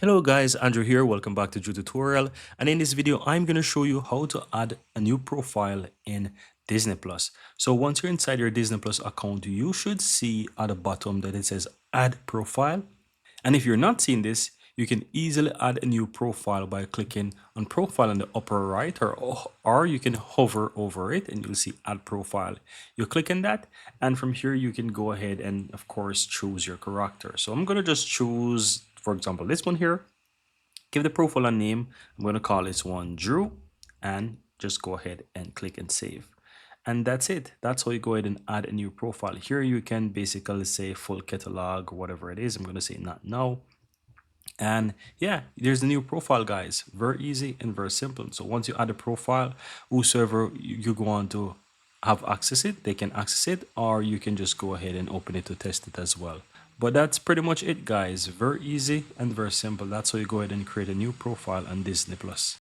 Hello guys, Andrew here. Welcome back to Drew Tutorial. And in this video, I'm going to show you how to add a new profile in Disney Plus. So once you're inside your Disney Plus account, you should see at the bottom that it says add profile. And if you're not seeing this, you can easily add a new profile by clicking on profile in the upper right, or you can hover over it and you'll see add profile. You click on that, and from here you can go ahead and of course choose your character. So I'm going to just choose, for example, this one here. Give the profile a name. I'm going to call this one Drew, and just go ahead and click and save. And that's it. That's how you go ahead and add a new profile. Here you can basically say full catalog or whatever it is. I'm going to say not now. And yeah, there's the new profile, guys. Very easy and very simple. So once you add a profile, whosoever you go on to have access it, they can access it, or you can just go ahead and open it to test it as well. But that's pretty much it, guys. Very easy and very simple. That's how you go ahead and create a new profile on Disney Plus.